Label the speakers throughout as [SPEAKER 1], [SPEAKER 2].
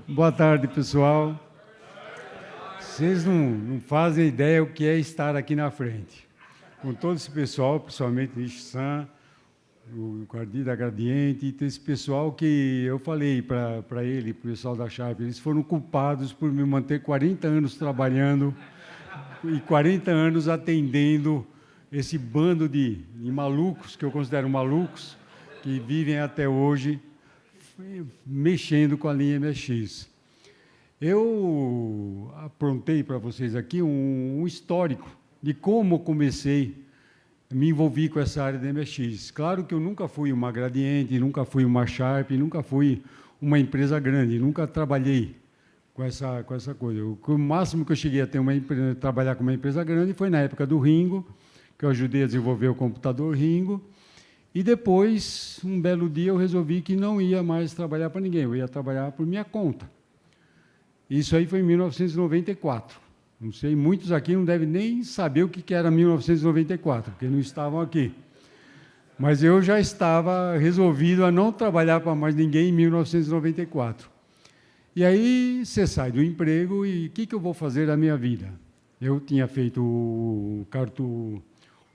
[SPEAKER 1] Boa tarde, pessoal. Vocês não fazem ideia o que é estar aqui na frente. Com todo esse pessoal, principalmente o Nissan, o Guardi da Gradiente, e esse pessoal que eu falei para ele, para o pessoal da Sharp, eles foram culpados por me manter 40 anos trabalhando e 40 anos atendendo esse bando de malucos, que eu considero malucos, que vivem até hoje mexendo com a linha MX. Eu aprontei para vocês aqui um histórico de como comecei a me envolver com essa área da MX. Claro que eu nunca fui uma Gradiente, nunca fui uma Sharp, nunca fui uma empresa grande, nunca trabalhei com essa coisa. O máximo que eu cheguei a ter trabalhar com uma empresa grande foi na época do Ringo, que eu ajudei a desenvolver o computador Ringo. E depois, um belo dia, eu resolvi que não ia mais trabalhar para ninguém, eu ia trabalhar por minha conta. Isso aí foi em 1994. Não sei, muitos aqui não devem nem saber o que era 1994, porque não estavam aqui. Mas eu já estava resolvido a não trabalhar para mais ninguém em 1994. E aí você sai do emprego e o que eu vou fazer da minha vida? Eu tinha feito o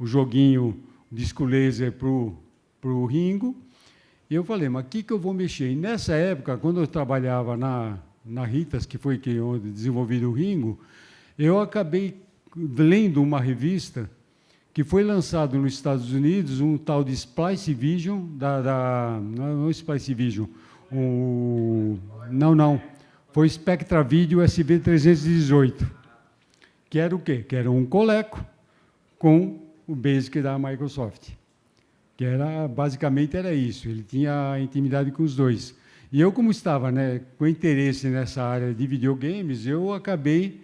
[SPEAKER 1] joguinho Disco Laser para o Ringo, e eu falei, mas o que eu vou mexer? E nessa época, quando eu trabalhava na Ritas, que foi onde desenvolvi o Ringo, eu acabei lendo uma revista que foi lançado nos Estados Unidos, um tal de Splice Vision, não Splice Vision, foi Spectra Video SV318, que era o quê? Que era um Coleco com o Basic da Microsoft, que basicamente era isso, ele tinha intimidade com os dois. E eu, como estava com interesse nessa área de videogames, eu acabei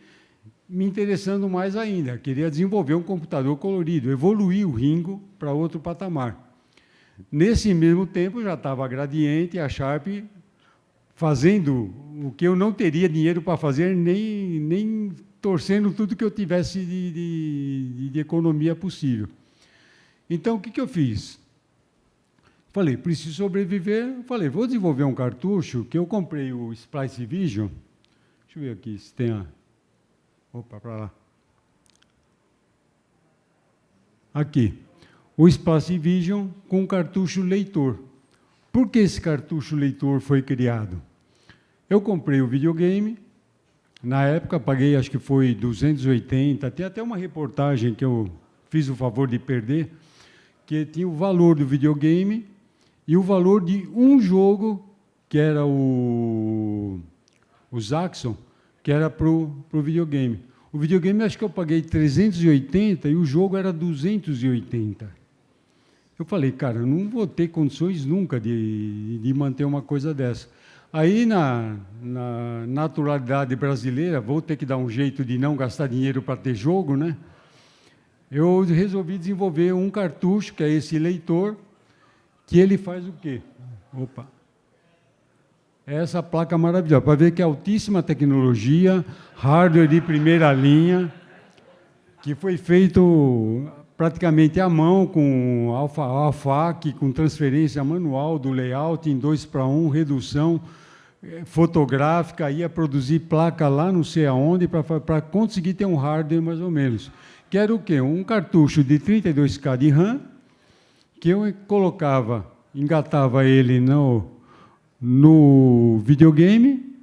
[SPEAKER 1] me interessando mais ainda, queria desenvolver um computador colorido, evoluir o Ringo para outro patamar. Nesse mesmo tempo, já estava a Gradiente e a Sharp fazendo o que eu não teria dinheiro para fazer, nem torcendo tudo que eu tivesse de economia possível. Então, o que eu fiz? Falei, preciso sobreviver. Falei, vou desenvolver um cartucho, que eu comprei o Splice Vision. Deixa eu ver aqui se tem a... Opa, para lá. Aqui. O Splice Vision com cartucho leitor. Por que esse cartucho leitor foi criado? Eu comprei o videogame. Na época, paguei, acho que foi 280. Tem até uma reportagem que eu fiz o favor de perder, que tinha o valor do videogame e o valor de um jogo, que era o Zaxxon, que era para o videogame. O videogame, acho que eu paguei 380 e o jogo era 280. Eu falei, cara, eu não vou ter condições nunca de manter uma coisa dessa. Aí, na naturalidade brasileira, vou ter que dar um jeito de não gastar dinheiro para ter jogo, né? Eu resolvi desenvolver um cartucho, que é esse leitor, que ele faz o quê? Opa! Essa placa maravilhosa, para ver que é altíssima tecnologia, hardware de primeira linha, que foi feito praticamente à mão, com ALPHAC, com transferência manual do layout em 2:1, redução fotográfica, ia produzir placa lá não sei aonde, para conseguir ter um hardware mais ou menos. Que era o quê? Um cartucho de 32K de RAM, que eu engatava ele no videogame,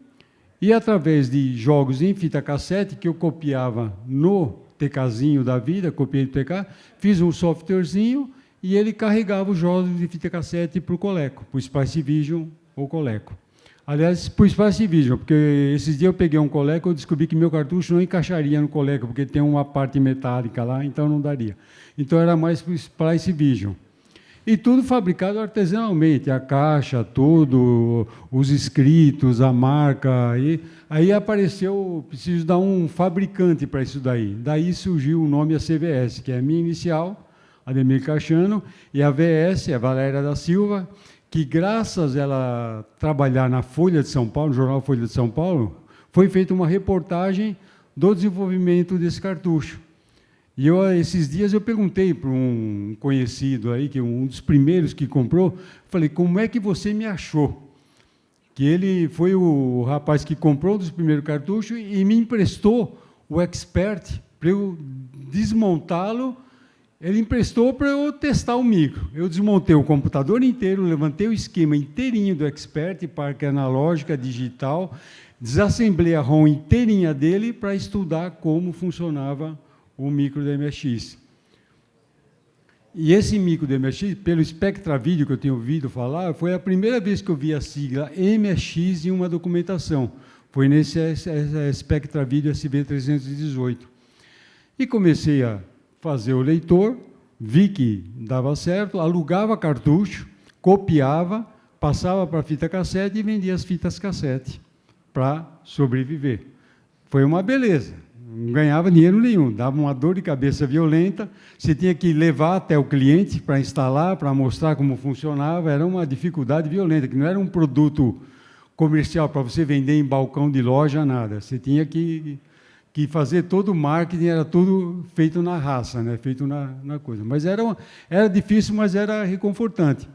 [SPEAKER 1] e através de jogos em fita cassete, que eu copiava no TKzinho da vida, copiei do TK, fiz um softwarezinho, e ele carregava os jogos de fita cassete para o Coleco, para o Splice Vision ou Coleco. Aliás, para o Splice Vision, porque esses dias eu peguei um Coleco e descobri que meu cartucho não encaixaria no Coleco, porque tem uma parte metálica lá, então não daria. Então era mais para o Splice Vision. E tudo fabricado artesanalmente, a caixa, tudo, os escritos, a marca. Aí apareceu, preciso dar um fabricante para isso daí. Daí surgiu o nome ACVS, que é a minha inicial, Ademir Cachano, e a VS, a Valéria da Silva, que graças a ela trabalhar na Folha de São Paulo, no jornal Folha de São Paulo, foi feita uma reportagem do desenvolvimento desse cartucho. E esses dias eu perguntei para um conhecido aí, que um dos primeiros que comprou, falei, como é que você me achou? que ele foi o rapaz que comprou um dos primeiros cartuchos e me emprestou o Expert para eu desmontá-lo. Ele emprestou para eu testar o micro. Eu desmontei o computador inteiro, levantei o esquema inteirinho do Expert, parte analógica, digital, desassemblei a ROM inteirinha dele para estudar como funcionava o micro da MSX. E esse micro da MSX, pelo Spectra Video que eu tenho ouvido falar, foi a primeira vez que eu vi a sigla MSX em uma documentação. Foi nesse Spectra Video SV318. E comecei a fazer o leitor, vi que dava certo, alugava cartucho, copiava, passava para a fita cassete e vendia as fitas cassete para sobreviver. Foi uma beleza, não ganhava dinheiro nenhum, dava uma dor de cabeça violenta, você tinha que levar até o cliente para instalar, para mostrar como funcionava, era uma dificuldade violenta, que não era um produto comercial para você vender em balcão de loja, nada. Você tinha que fazer todo o marketing, era tudo feito na raça, né? Feito na coisa. Mas era difícil, mas era reconfortante.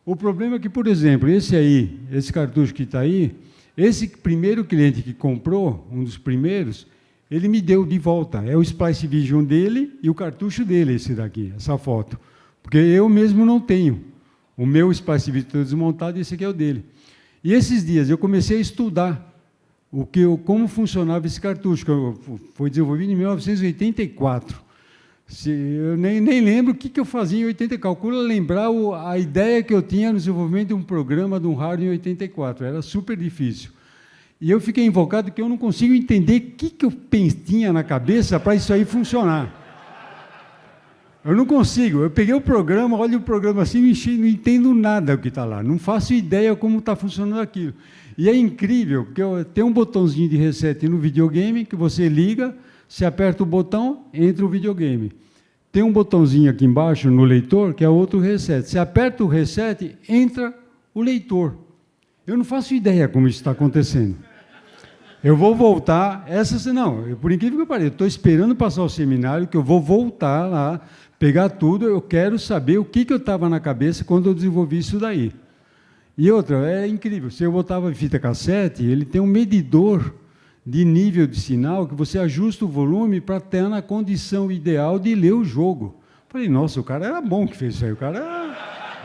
[SPEAKER 1] O problema é que, por exemplo, esse cartucho que está aí, esse primeiro cliente que comprou, um dos primeiros, ele me deu de volta. É o Splice Vision dele e o cartucho dele, esse daqui, essa foto. Porque eu mesmo não tenho. O meu Splice Vision está desmontado e esse aqui é o dele. E esses dias eu comecei a estudar como funcionava esse cartucho, que foi desenvolvido em 1984. Eu nem lembro o que eu fazia em 84. Calcula lembrar a ideia que eu tinha no desenvolvimento de um programa, de um hardware em 84. Era super difícil. E eu fiquei invocado que eu não consigo entender o que eu tinha na cabeça para isso aí funcionar. Eu não consigo. Eu peguei o programa, olho o programa assim, não entendo nada do que está lá. Não faço ideia como está funcionando aquilo. E é incrível, porque tem um botãozinho de reset no videogame que você liga, você aperta o botão, entra o videogame. Tem um botãozinho aqui embaixo no leitor, que é outro reset. Você aperta o reset, entra o leitor. Eu não faço ideia como isso está acontecendo. Eu vou voltar, por incrível que pareça, estou esperando passar o seminário, que eu vou voltar lá, pegar tudo, eu quero saber o que eu estava na cabeça quando eu desenvolvi isso daí. E outra, é incrível, se eu botava fita cassete, ele tem um medidor de nível de sinal que você ajusta o volume para ter na condição ideal de ler o jogo. Falei, nossa, o cara era bom que fez isso aí, o cara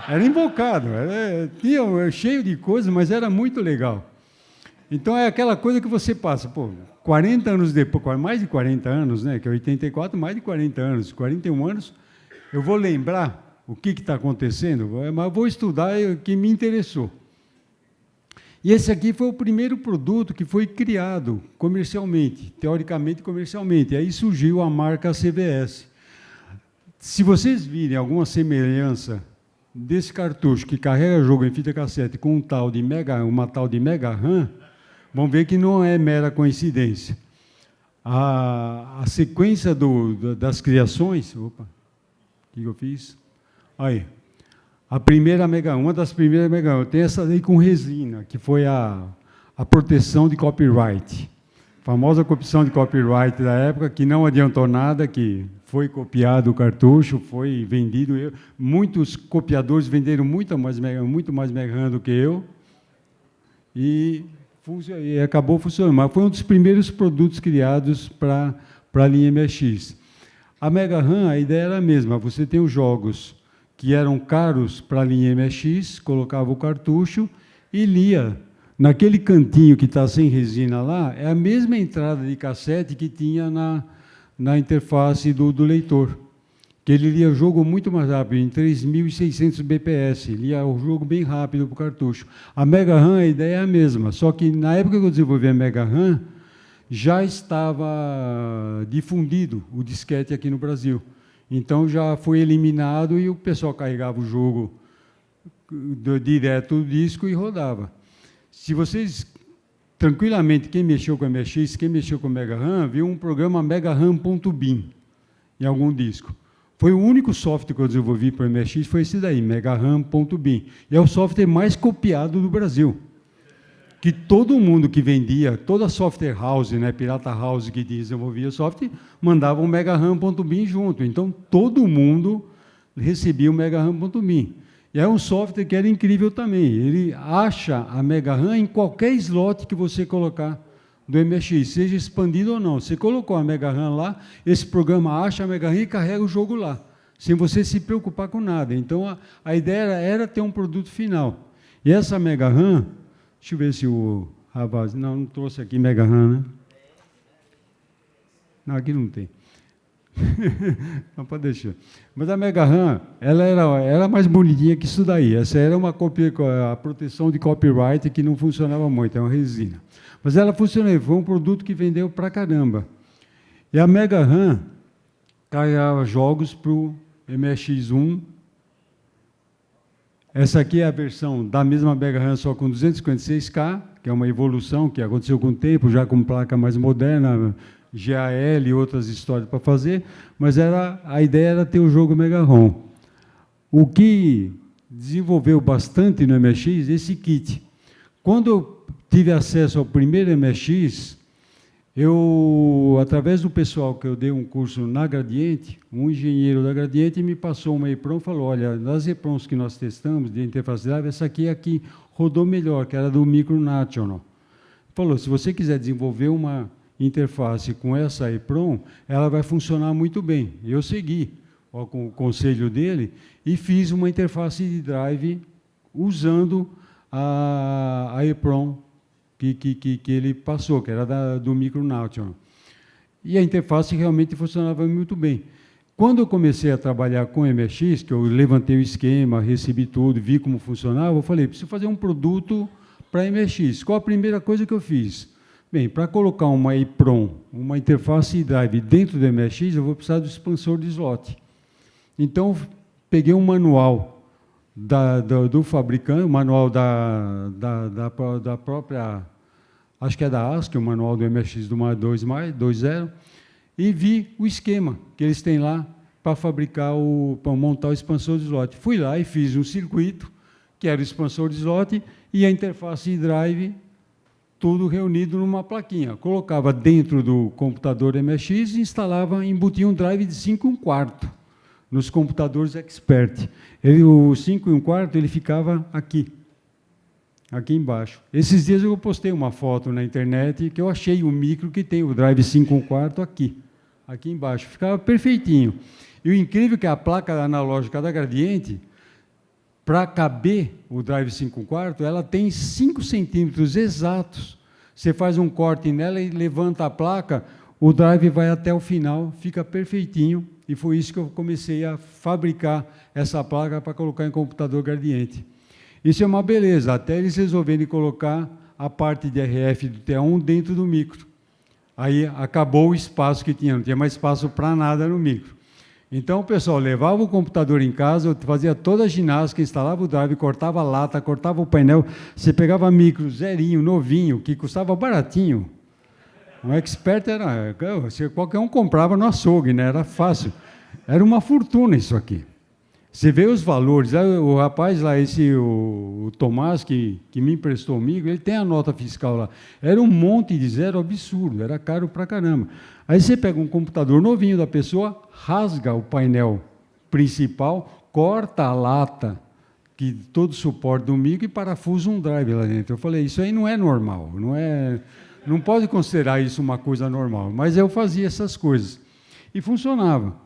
[SPEAKER 1] era invocado, tinha cheio de coisas, mas era muito legal. Então, é aquela coisa que você passa, 40 anos depois, mais de 40 anos, né, que é 84, mais de 40 anos, 41 anos, eu vou lembrar o que está acontecendo, mas vou estudar o que me interessou. E esse aqui foi o primeiro produto que foi criado comercialmente, teoricamente comercialmente. Aí surgiu a marca CVS. Se vocês virem alguma semelhança desse cartucho que carrega jogo em fita cassete com uma tal de Mega RAM, vão ver que não é mera coincidência. A sequência das criações... Opa, o que eu fiz? Aí, uma das primeiras Mega RAM, tem essa aí com resina, que foi a proteção de copyright. A famosa opção de copyright da época, que não adiantou nada, que foi copiado o cartucho, foi vendido. Muitos copiadores venderam muito mais Mega RAM do que eu, e acabou funcionando. Mas foi um dos primeiros produtos criados para a linha MSX. A Mega RAM, a ideia era a mesma, você tem os jogos que eram caros para a linha MSX, colocava o cartucho e lia. Naquele cantinho que está sem resina lá, é a mesma entrada de cassete que tinha na interface do leitor, que ele lia o jogo muito mais rápido, em 3.600 bps, lia o jogo bem rápido para o cartucho. A Mega RAM, a ideia é a mesma, só que na época que eu desenvolvi a Mega RAM, já estava difundido o disquete aqui no Brasil. Então, já foi eliminado e o pessoal carregava o jogo direto do disco e rodava. Se vocês, tranquilamente, quem mexeu com a MSX, quem mexeu com a Mega RAM, viu um programa megaram.bin em algum disco. Foi o único software que eu desenvolvi para o MSX, foi esse daí, megaram.bin. E é o software mais copiado do Brasil. Que todo mundo que vendia, toda software house, né, pirata house que desenvolvia software, mandava um megaram.bin junto. Então, todo mundo recebia o megaram.bin. E é um software que era incrível também. Ele acha a Mega RAM em qualquer slot que você colocar do MSX, seja expandido ou não. Você colocou a Mega RAM lá, esse programa acha a Mega RAM e carrega o jogo lá, sem você se preocupar com nada. Então, a ideia era ter um produto final. E essa Mega RAM, deixa eu ver se o Ravaz... Não trouxe aqui Mega RAM, né? Não, aqui não tem. Não pode deixar. Mas a Mega RAM, ela era mais bonitinha que isso daí. Essa era a proteção de copyright que não funcionava muito, é uma resina. Mas ela funcionou, foi um produto que vendeu pra caramba. E a Mega RAM carregava jogos para o MSX1. Essa aqui é a versão da mesma Mega RAM, só com 256K, que é uma evolução que aconteceu com o tempo, já com placa mais moderna, GAL e outras histórias para fazer, mas a ideia era ter o jogo Mega ROM. O que desenvolveu bastante no MSX, esse kit. Quando eu tive acesso ao primeiro MSX, através do pessoal que eu dei um curso na Gradiente, um engenheiro da Gradiente me passou uma EEPROM e falou, olha, nas EEPROMs que nós testamos de interface drive, essa aqui rodou melhor, que era do Micro National. Falou, se você quiser desenvolver uma interface com essa EEPROM, ela vai funcionar muito bem. Eu segui com o conselho dele e fiz uma interface de drive usando a EEPROM que ele passou, que era do Micro National. E a interface realmente funcionava muito bem. Quando eu comecei a trabalhar com MSX, que eu levantei o esquema, recebi tudo, vi como funcionava, eu falei, preciso fazer um produto para MSX. Qual a primeira coisa que eu fiz? Bem, para colocar uma EEPROM, uma interface drive dentro do MSX, eu vou precisar do expansor de slot. Então, peguei um manual do fabricante, o manual da própria, acho que é da ASCII, o manual do MSX do 2.0, e vi o esquema que eles têm lá para fabricar, para montar o expansor de slot. Fui lá e fiz um circuito, que era o expansor de slot, e a interface de drive, tudo reunido numa plaquinha. Colocava dentro do computador MSX e instalava, embutia um drive de 5 1/4 nos computadores Expert. O 5 1/4 ele ficava aqui embaixo. Esses dias eu postei uma foto na internet que eu achei o micro que tem o drive 5 1/4 aqui embaixo. Ficava perfeitinho. E o incrível é que a placa analógica da Gradiente, para caber o drive 5 1/4, ela tem 5 centímetros exatos. Você faz um corte nela e levanta a placa, o drive vai até o final, fica perfeitinho. E foi isso que eu comecei a fabricar essa placa para colocar em computador Gradiente. Isso é uma beleza, até eles resolverem colocar a parte de RF do TE1 dentro do micro. Aí acabou o espaço que tinha, não tinha mais espaço para nada no micro. Então, o pessoal levava o computador em casa, eu fazia toda a ginástica, instalava o drive, cortava a lata, cortava o painel, você pegava micro zerinho, novinho, que custava baratinho. Um Expert qualquer um comprava no açougue, né? Era fácil. Era uma fortuna isso aqui. Você vê os valores, o rapaz lá, o Tomás, que me emprestou comigo, ele tem a nota fiscal lá. Era um monte de zero absurdo, era caro pra caramba. Aí você pega um computador novinho da pessoa, rasga o painel principal, corta a lata, que todo o suporte do micro, e parafusa um drive lá dentro. Eu falei, isso aí não é normal, não pode considerar isso uma coisa normal. Mas eu fazia essas coisas. E funcionava.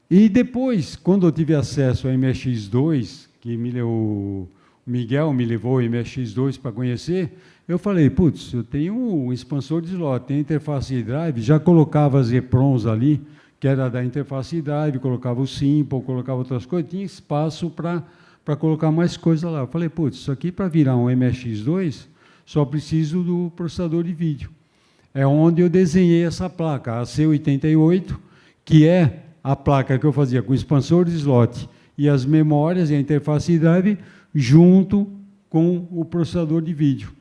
[SPEAKER 1] E depois, quando eu tive acesso ao MSX2, que o Miguel me levou ao MSX2 para conhecer, eu falei, putz, eu tenho um expansor de slot, tem interface de drive, já colocava as EEPROMs ali, que era da interface de drive, colocava o Simple, colocava outras coisas, tinha espaço para colocar mais coisa lá. Eu falei, putz, isso aqui para virar um MSX2, só preciso do processador de vídeo. É onde eu desenhei essa placa, a C88, que é a placa que eu fazia com o expansor de slot e as memórias e a interface de drive junto com o processador de vídeo.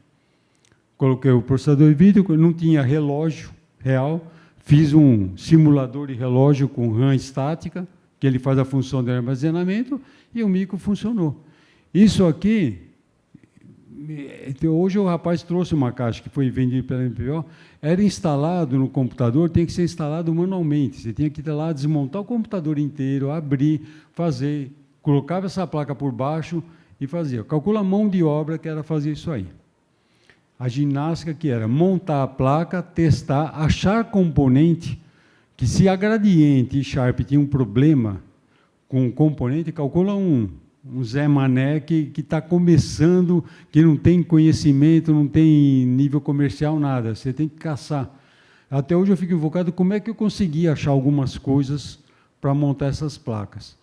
[SPEAKER 1] Coloquei o processador de vídeo, não tinha relógio real, fiz um simulador de relógio com RAM estática, que ele faz a função de armazenamento, e o micro funcionou. Isso aqui, hoje o rapaz trouxe uma caixa que foi vendida pela MPO, era instalado no computador, tem que ser instalado manualmente. Você tinha que ir lá, desmontar o computador inteiro, abrir, fazer, colocava essa placa por baixo e fazia. Calcula a mão de obra que era fazer isso aí. A ginástica que era montar a placa, testar, achar componente, que se a Gradiente e Sharp tinha um problema com o componente, calcula um Zé Mané que está começando, que não tem conhecimento, não tem nível comercial, nada. Você tem que caçar. Até hoje eu fico invocado como é que eu consegui achar algumas coisas para montar essas placas.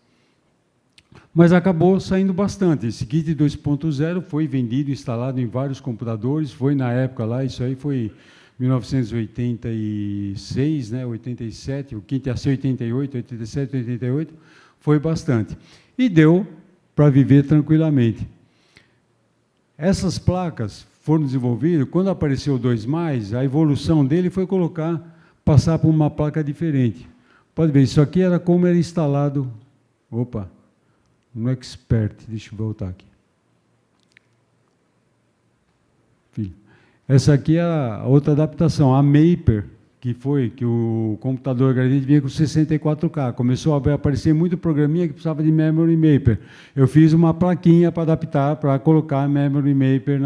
[SPEAKER 1] Mas acabou saindo bastante. Esse kit 2.0 foi vendido, instalado em vários computadores, foi na época lá, isso aí foi 1986, né, 87, o kit ia ser 88, 87, 88, foi bastante. E deu para viver tranquilamente. Essas placas foram desenvolvidas, quando apareceu o 2+, a evolução dele foi passar por uma placa diferente. Pode ver, isso aqui era como era instalado, no Expert, deixa eu voltar aqui. Essa aqui é a outra adaptação, a Maper, que o computador Gradiente vinha com 64K. Começou a aparecer muito programinha que precisava de Memory Maper. Eu fiz uma plaquinha para adaptar, para colocar Memory Maper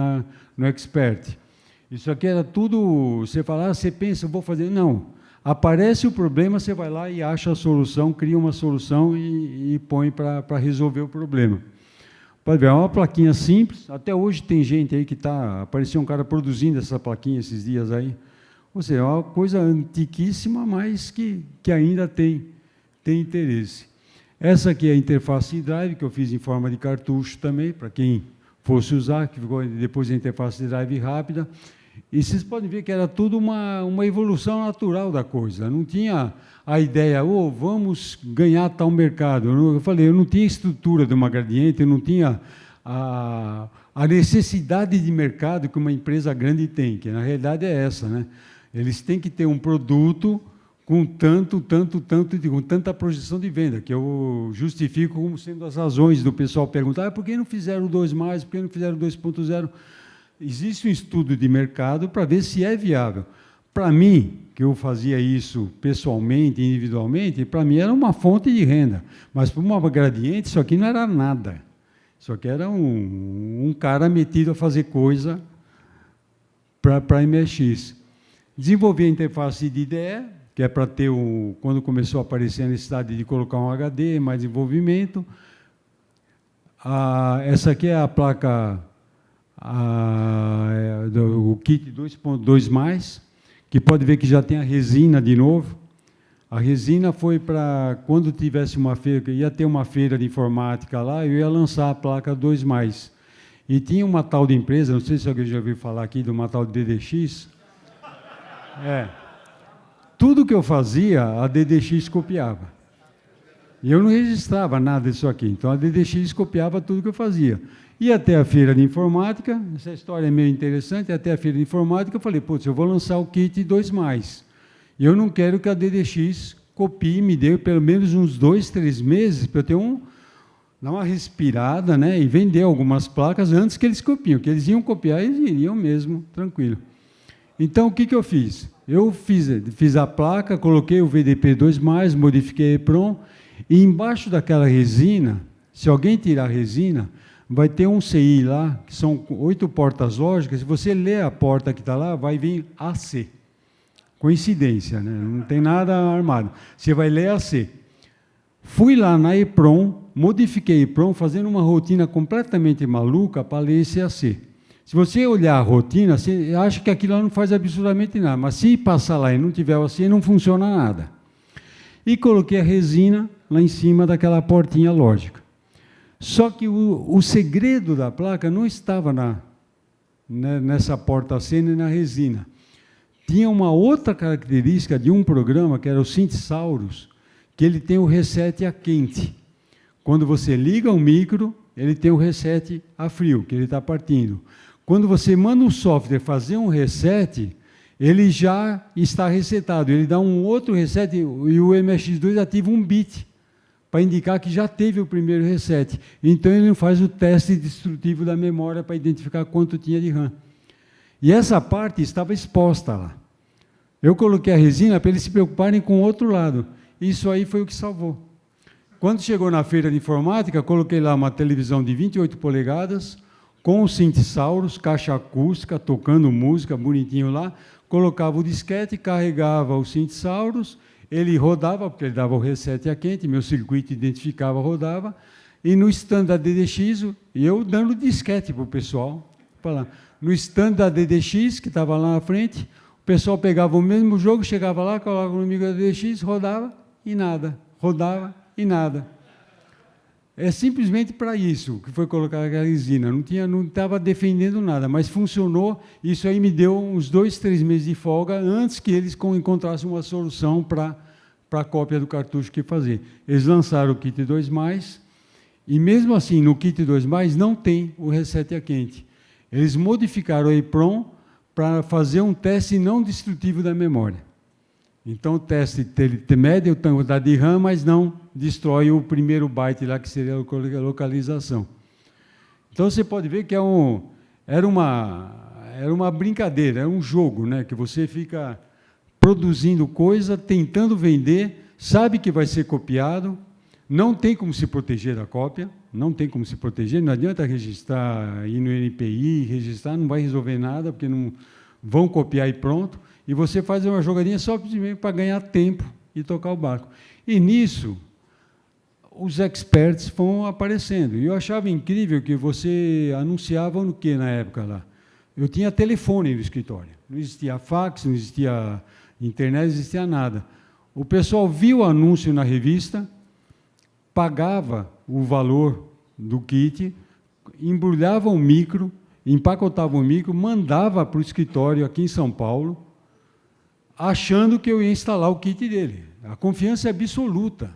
[SPEAKER 1] no Expert. Isso aqui era tudo, você fala, você pensa, eu vou fazer. Não. Aparece o problema, você vai lá e acha a solução, cria uma solução e põe para resolver o problema. Pode ver, é uma plaquinha simples. Até hoje tem gente aí que está... Apareceu um cara produzindo essa plaquinha esses dias aí. Ou seja, é uma coisa antiquíssima, mas que ainda tem interesse. Essa aqui é a interface de drive, que eu fiz em forma de cartucho também, para quem fosse usar, que ficou depois a interface de drive rápida. E vocês podem ver que era tudo uma evolução natural da coisa. Não tinha a ideia, vamos ganhar tal mercado. Eu falei, eu não tinha estrutura de uma Gradiente, eu não tinha a necessidade de mercado que uma empresa grande tem, que na realidade é essa, né? Eles têm que ter um produto com com tanta projeção de venda, que eu justifico como sendo as razões do pessoal perguntar, por que não fizeram o 2+, por que não fizeram o 2.0? Existe um estudo de mercado para ver se é viável. Para mim, que eu fazia isso pessoalmente, individualmente, para mim era uma fonte de renda. Mas para uma Gradiente, isso aqui não era nada. Isso aqui era um cara metido a fazer coisa para MSX. Desenvolvi a interface de IDE, que é para ter, quando começou a aparecer a necessidade de colocar um HD, mais desenvolvimento. Essa aqui é a placa... o kit 2.2+, que pode ver que já tem a resina de novo. A resina foi para, quando tivesse uma feira, ia ter uma feira de informática lá, eu ia lançar a placa 2+. E tinha uma tal de empresa, não sei se alguém já ouviu falar aqui, de uma tal de DDX. Tudo que eu fazia, a DDX copiava. E eu não registrava nada disso aqui, então a DDX copiava tudo que eu fazia. E até a feira de informática, essa história é meio interessante, até a feira de informática eu falei, putz, eu vou lançar o kit 2+. E eu não quero que a DDX copie, me dê pelo menos uns 2, 3 meses, para eu ter dar uma respirada, né, e vender algumas placas antes que eles copiem, que eles iam copiar, eles iriam mesmo, tranquilo. Então, o que eu fiz? Eu fiz a placa, coloquei o VDP 2+, modifiquei a EEPROM, e embaixo daquela resina, se alguém tirar a resina, vai ter um CI lá, que são 8 portas lógicas, se você ler a porta que está lá, vai vir AC. Coincidência, né? Não tem nada armado. Você vai ler AC. Fui lá na EEPROM, modifiquei a EEPROM, fazendo uma rotina completamente maluca para ler esse AC. Se você olhar a rotina, você acha que aquilo não faz absolutamente nada, mas se passar lá e não tiver o AC, não funciona nada. E coloquei a resina lá em cima daquela portinha lógica. Só que o segredo da placa não estava nessa porta AC nem na resina. Tinha uma outra característica de um programa, que era o Synthsaurus, que ele tem o reset a quente. Quando você liga o micro, ele tem o reset a frio, que ele está partindo. Quando você manda o software fazer um reset, ele já está resetado. Ele dá um outro reset e o MSX2 ativa um bit para indicar que já teve o primeiro reset. Então, ele não faz o teste destrutivo da memória para identificar quanto tinha de RAM. E essa parte estava exposta lá. Eu coloquei a resina para eles se preocuparem com o outro lado. Isso aí foi o que salvou. Quando chegou na feira de informática, coloquei lá uma televisão de 28 polegadas, com o Synthsaurus, caixa acústica, tocando música, bonitinho lá, colocava o disquete, carregava o Synthsaurus, ele rodava, porque ele dava o reset a quente, meu circuito identificava, rodava, e no stand da DDX, eu dando disquete para o pessoal, no stand da DDX, que estava lá na frente, o pessoal pegava o mesmo jogo, chegava lá, colocava no micro da DDX, rodava e nada, rodava e nada. É simplesmente para isso que foi colocada aquela resina. Não estava defendendo nada, mas funcionou. Isso aí me deu uns 2, 3 meses de folga antes que eles encontrassem uma solução para a cópia do cartucho que fazer. Eles lançaram o kit 2+, e mesmo assim, no kit 2+, não tem o reset a quente. Eles modificaram o EEPROM para fazer um teste não destrutivo da memória. Então, o teste mede a quantidade de RAM, mas não destrói o primeiro byte lá, que seria a localização. Então, você pode ver que era uma brincadeira, era um jogo, né, que você fica produzindo coisa, tentando vender, sabe que vai ser copiado, não tem como se proteger da cópia, não tem como se proteger, não adianta registrar, ir no NPI, registrar, não vai resolver nada, porque não vão copiar e pronto. E você faz uma jogadinha só para ganhar tempo e tocar o barco. E nisso, os experts vão aparecendo. E eu achava incrível que você anunciava no que na época lá? Eu tinha telefone no escritório. Não existia fax, não existia internet, não existia nada. O pessoal via o anúncio na revista, pagava o valor do kit, embrulhava o micro, empacotava o micro, mandava para o escritório aqui em São Paulo, achando que eu ia instalar o kit dele. A confiança é absoluta.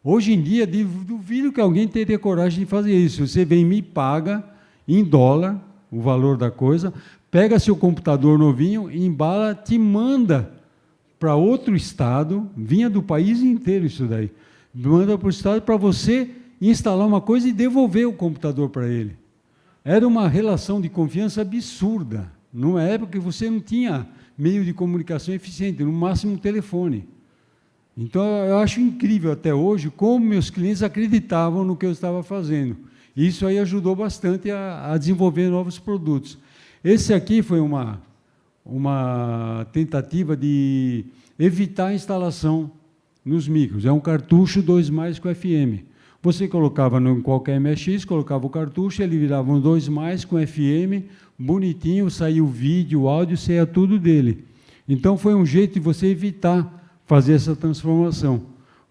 [SPEAKER 1] Hoje em dia, duvido que alguém teria coragem de fazer isso. Você vem e me paga em dólar o valor da coisa, pega seu computador novinho, embala, te manda para outro estado, vinha do país inteiro isso daí, manda para o estado para você instalar uma coisa e devolver o computador para ele. Era uma relação de confiança absurda. Numa época que você não tinha meio de comunicação eficiente, no máximo um telefone. Então, eu acho incrível até hoje como meus clientes acreditavam no que eu estava fazendo. E isso aí ajudou bastante a desenvolver novos produtos. Esse aqui foi uma tentativa de evitar a instalação nos micros. É um cartucho 2+ com FM. Você colocava em qualquer MX, colocava o cartucho, ele virava um 2+ com FM, bonitinho, saía o vídeo, o áudio, saía tudo dele. Então, foi um jeito de você evitar fazer essa transformação.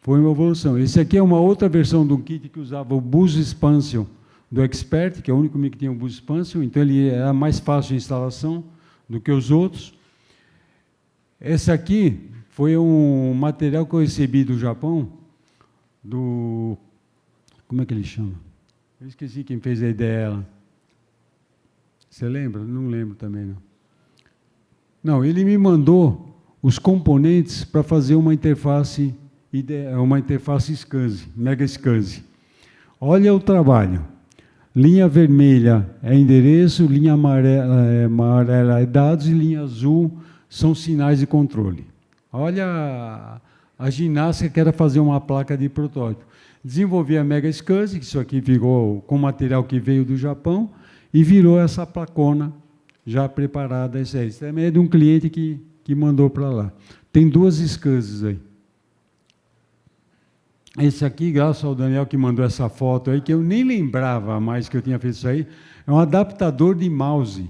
[SPEAKER 1] Foi uma evolução. Esse aqui é uma outra versão do kit que usava o Bus Expansion do Expert, que é o único mic que tinha o Bus Expansion, então ele era mais fácil de instalação do que os outros. Esse aqui foi um material que eu recebi do Japão, como é que ele chama? Eu esqueci quem fez a ideia. Você lembra? Não lembro também, não. Não, ele me mandou os componentes para fazer uma interface SCSI, Mega SCSI. Olha o trabalho. Linha vermelha é endereço, linha amarela é dados e linha azul são sinais de controle. Olha a ginástica que era fazer uma placa de protótipo. Desenvolvi a Mega SCSI, que isso aqui virou com material que veio do Japão, e virou essa placona já preparada. Isso também é de um cliente que mandou para lá. Tem 2 SCSIs aí. Esse aqui, graças ao Daniel que mandou essa foto aí, que eu nem lembrava mais que eu tinha feito isso aí, é um adaptador de mouse.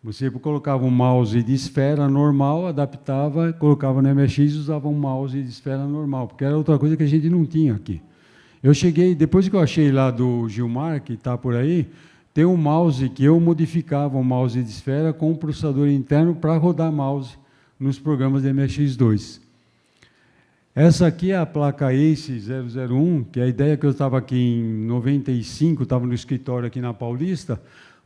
[SPEAKER 1] Você colocava um mouse de esfera normal, adaptava, colocava no MX e usava um mouse de esfera normal, porque era outra coisa que a gente não tinha aqui. Eu cheguei, depois que eu achei lá do Gilmar, que está por aí, tem um mouse que eu modificava, um mouse de esfera com um processador interno para rodar mouse nos programas de MX2. Essa aqui é a placa ACE 001, que é a ideia que eu estava aqui em 95, estava no escritório aqui na Paulista.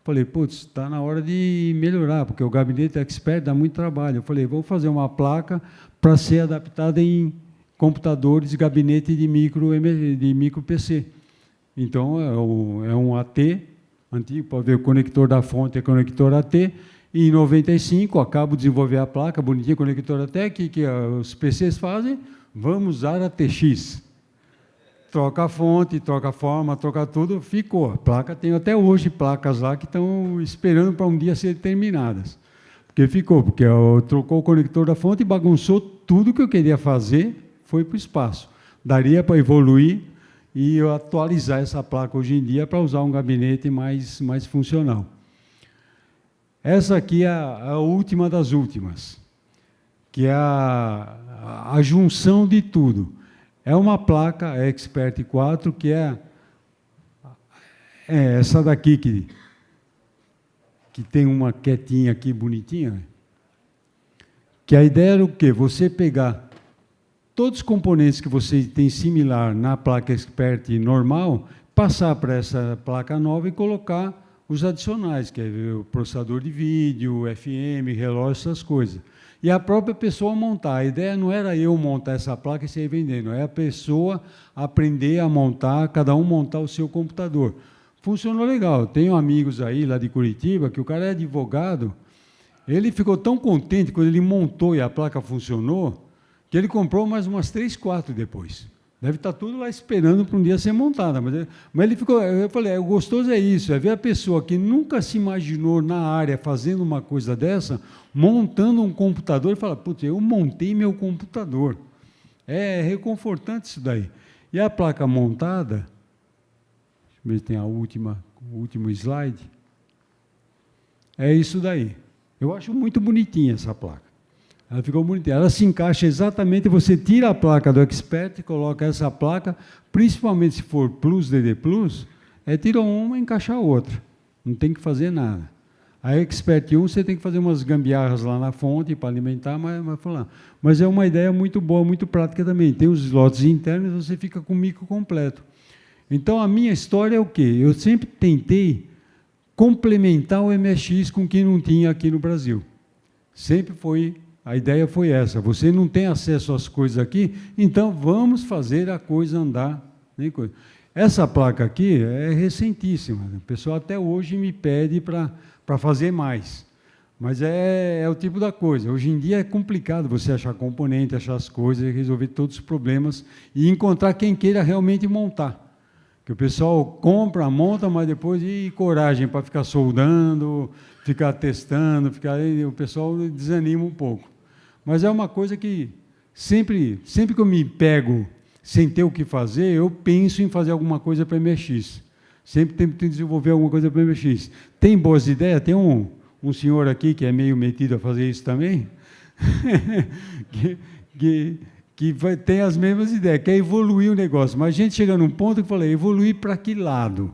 [SPEAKER 1] Falei, putz, está na hora de melhorar, porque o gabinete Expert dá muito trabalho. Eu falei, vou fazer uma placa para ser adaptada em computadores, gabinete de micro PC. Então, é um AT, antigo, pode ver o conector da fonte é conector AT, e em 95, acabo de desenvolver a placa, bonitinha, conector AT, que os PCs fazem, vamos usar a TX. troca a fonte, troca a forma, troca tudo, ficou. A placa, tem até hoje placas lá que estão esperando para um dia serem terminadas. Porque ficou, porque trocou o conector da fonte e bagunçou tudo que eu queria fazer, foi para o espaço. Daria para evoluir e atualizar essa placa hoje em dia para usar um gabinete mais funcional. Essa aqui é a última das últimas, que é a junção de tudo. É uma placa Expert 4, que é essa daqui, que tem uma quietinha aqui, bonitinha, que a ideia era o quê? Você pegar todos os componentes que você tem similar na placa Expert normal, passar para essa placa nova e colocar os adicionais, que é o processador de vídeo, FM, relógio, essas coisas. E a própria pessoa montar. A ideia não era eu montar essa placa e sair vendendo, é a pessoa aprender a montar, cada um montar o seu computador. Funcionou legal. Tenho amigos aí lá de Curitiba, que o cara é advogado, ele ficou tão contente quando ele montou e a placa funcionou, que ele comprou mais umas 3, 4 depois. Deve estar tudo lá esperando para um dia ser montada. Mas ele ficou, eu falei, o gostoso é isso, é ver a pessoa que nunca se imaginou na área fazendo uma coisa dessa, montando um computador e fala, putz, eu montei meu computador. É reconfortante isso daí. E a placa montada, deixa eu ver se tem o último slide, é isso daí. Eu acho muito bonitinha essa placa. Ela ficou bonitinha. Ela se encaixa exatamente, você tira a placa do Expert, coloca essa placa, principalmente se for Plus, DD Plus, tira uma e encaixa a outra. Não tem que fazer nada. A Expert 1, você tem que fazer umas gambiarras lá na fonte para alimentar, mas é uma ideia muito boa, muito prática também. Tem os slots internos, você fica com o micro completo. Então, a minha história é o quê? Eu sempre tentei complementar o MSX com o que não tinha aqui no Brasil. Sempre foi... A ideia foi essa, você não tem acesso às coisas aqui, então vamos fazer a coisa andar. Essa placa aqui é recentíssima, o pessoal até hoje me pede para fazer mais, mas é o tipo da coisa. Hoje em dia é complicado você achar componente, achar as coisas, resolver todos os problemas e encontrar quem queira realmente montar. Que o pessoal compra, monta, mas depois coragem para ficar soldando, ficar testando, o pessoal desanima um pouco. Mas é uma coisa que sempre que eu me pego sem ter o que fazer, eu penso em fazer alguma coisa para MSX. Sempre tento desenvolver alguma coisa para MSX. Tem boas ideias? Tem um senhor aqui que é meio metido a fazer isso também, que tem as mesmas ideias, quer evoluir o negócio. Mas a gente chega num ponto que eu falei, evoluir para que lado?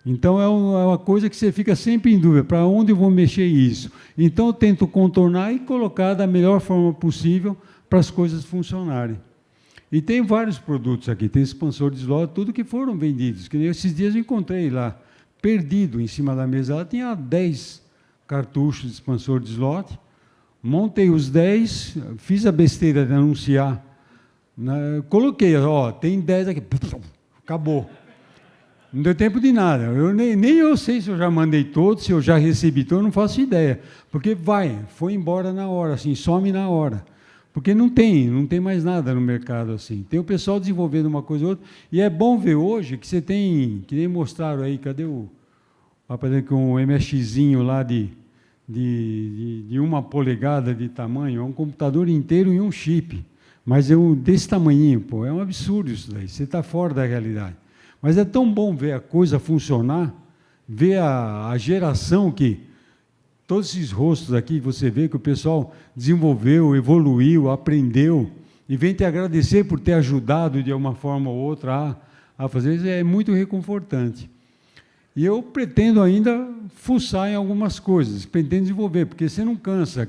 [SPEAKER 1] Então, é uma coisa que você fica sempre em dúvida, para onde eu vou mexer isso? Então, eu tento contornar e colocar da melhor forma possível para as coisas funcionarem. E tem vários produtos aqui, tem expansor de slot, tudo que foram vendidos. Que esses dias eu encontrei lá, perdido em cima da mesa, ela tinha 10 cartuchos de expansor de slot, montei os 10, fiz a besteira de anunciar, coloquei, tem 10 aqui, acabou. Não deu tempo de nada. Nem eu sei se eu já mandei todos, se eu já recebi todos, eu não faço ideia. Porque foi embora na hora, assim, some na hora. Porque não tem mais nada no mercado assim. Tem o pessoal desenvolvendo uma coisa ou outra. E é bom ver hoje que você tem, que nem mostraram aí, cadê o rapaz com um MSXzinho lá de 1 polegada de tamanho, é um computador inteiro e um chip. Mas desse tamanhinho, é um absurdo isso daí. Você está fora da realidade. Mas é tão bom ver a coisa funcionar, ver a geração que... Todos esses rostos aqui, você vê que o pessoal desenvolveu, evoluiu, aprendeu, e vem te agradecer por ter ajudado de uma forma ou outra a fazer isso, é muito reconfortante. E eu pretendo ainda fuçar em algumas coisas, pretendo desenvolver, porque você não cansa.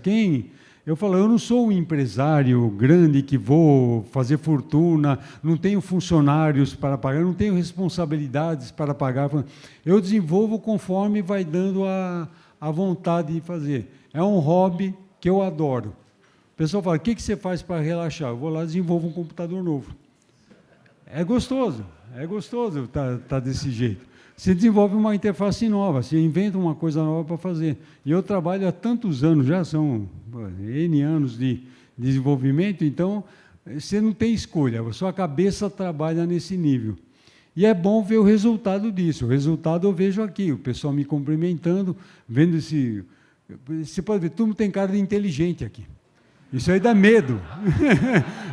[SPEAKER 1] Eu falo, eu não sou um empresário grande que vou fazer fortuna, não tenho funcionários para pagar, não tenho responsabilidades para pagar. Eu desenvolvo conforme vai dando a vontade de fazer. É um hobby que eu adoro. O pessoal fala, o que você faz para relaxar? Eu vou lá e desenvolvo um computador novo. É gostoso tá desse jeito. Você desenvolve uma interface nova, você inventa uma coisa nova para fazer. E eu trabalho há tantos anos, já são N anos de desenvolvimento, então você não tem escolha, a sua cabeça trabalha nesse nível. E é bom ver o resultado disso. O resultado eu vejo aqui, o pessoal me cumprimentando, vendo esse... Você pode ver, todo mundo tem cara de inteligente aqui. Isso aí dá medo.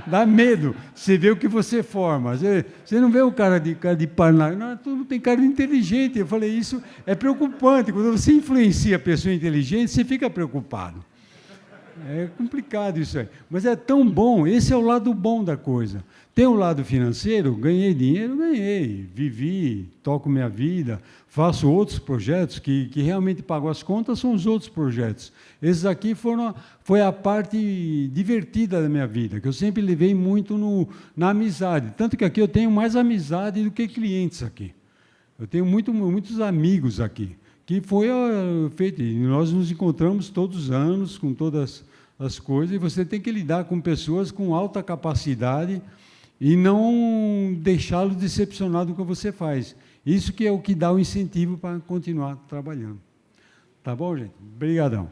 [SPEAKER 1] Dá medo. Você vê o que você forma. Você não vê o cara de parnar. Não, todo mundo tem cara de inteligente. Eu falei, isso é preocupante. Quando você influencia a pessoa inteligente, você fica preocupado. É complicado isso aí. Mas é tão bom, esse é o lado bom da coisa. Tem o lado financeiro, ganhei dinheiro, ganhei. Vivi, toco minha vida, faço outros projetos que realmente pagam as contas, são os outros projetos. Esses aqui foi a parte divertida da minha vida, que eu sempre levei muito na amizade. Tanto que aqui eu tenho mais amizade do que clientes aqui. Eu tenho muitos amigos aqui. Que foi feito, e nós nos encontramos todos os anos, com todas as coisas, e você tem que lidar com pessoas com alta capacidade e não deixá-los decepcionados com o que você faz. Isso que é o que dá o incentivo para continuar trabalhando. Tá bom, gente? Obrigadão.